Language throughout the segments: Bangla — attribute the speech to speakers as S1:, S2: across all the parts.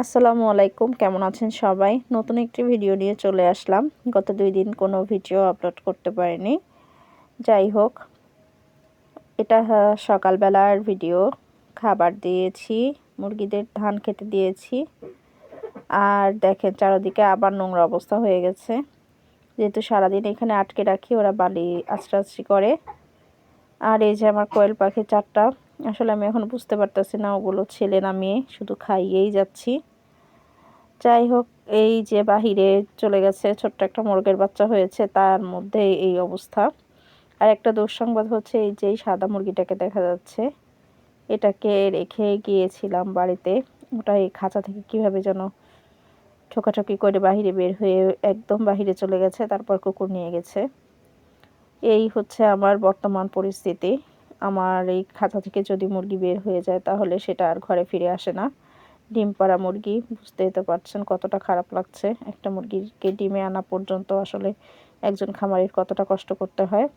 S1: আসসালামু আলাইকুম, কেমন আছেন সবাই? নতুন একটি ভিডিও নিয়ে চলে আসলাম। গত 2 দিন কোনো ভিডিও আপলোড করতে পারিনি। যাই হোক, এটা সকালবেলার ভিডিও। খাবার দিয়েছি, মুরগিদের ধান খেতে দিয়েছি। আর দেখেন চারিদিকে আবার নোংরা অবস্থা হয়ে গেছে। যেহেতু সারাদিন এখানে আটকে রাখি, ওরা বালি আছড়াছড়ি করে। আর এই যে আমার কোয়েল পাখি 4টা। আসলে আমি এখন বুঝতে পারতেছি না ওগুলো ছেলে না মেয়ে, শুধু খাইয়েই যাচ্ছি। যাই হোক, এই যে বাহিরে চলে গেছে, ছোট্ট একটা মোরগের বাচ্চা হয়েছে, তার মধ্যে এই অবস্থা। আর একটা দুঃসংবাদ হচ্ছে, এই যে সাদা মুরগিটাকে দেখা যাচ্ছে, এটাকে রেখে গিয়েছিলাম বাড়িতে। ওটা এই খাঁচা থেকে কিভাবে যেন ঠোকাঠকি করে বাহিরে বের হয়ে একদম বাহিরে চলে গেছে, তারপর কুকুর নিয়ে গেছে। এই হচ্ছে আমার বর্তমান পরিস্থিতি। আমার এই খাঁচা থেকে যদি মুরগি বের হয়ে যায়, তাহলে সেটা আর ঘরে ফিরে আসে না। ডিম পাড়া মুরগি, বুঝতেই তো পারছেন কতটা খারাপ লাগছে। একটা মুরগিকে ডিমে আনা পর্যন্ত আসলে একজন খামারির কতটা কষ্ট করতে হয়।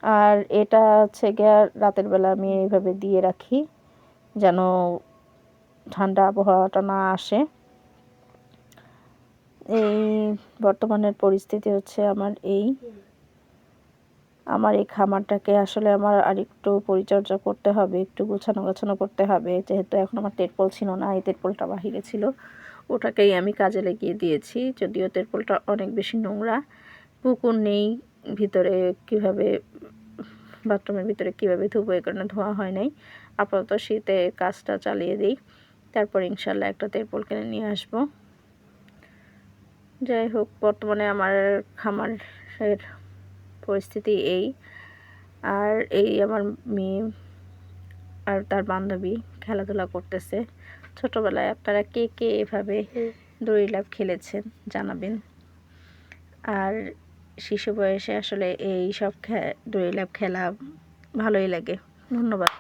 S1: আর এটা হচ্ছে গিয়ে রাতের বেলা আমি এইভাবে দিয়ে রাখি, যেন ঠান্ডা আবহাওয়াটা না আসে। এই বর্তমানের পরিস্থিতি হচ্ছে আমার এই খামারটাকে আসলে আমার আরেকটু পরিচর্যা করতে হবে, একটু গোছানো করতে হবে। যেহেতু এখন আমার তেরপল ছিল না, এই তেরপলটা বাহিরে ছিল, ওটাকেই আমি কাজে লাগিয়ে দিয়েছি। যদিও তেরপলটা অনেক বেশি নোংরা, পুকুর নেই ভিতরে, কিভাবে বাথরুমের ভিতরে কিভাবে ধুবো, এই কারণে ধোয়া হয় নাই। আপাতত শীতে কাজটা চালিয়ে দিই, তারপর ইনশাল্লাহ একটা তেরপল কিনে নিয়ে আসবো। যাই হোক, বর্তমানে আমার খামারের পরিস্থিতি এই। আর এই আমার মেয়ে আর তার বান্ধবী খেলাধুলা করতেছে। ছোটবেলায় আপনারা কে কে এভাবে দড়ি লাফ খেলেছেন জানাবেন। আর শিশু বয়সে আসলে এই সব দড়ি লাফ খেলা ভালোই লাগে। ধন্যবাদ।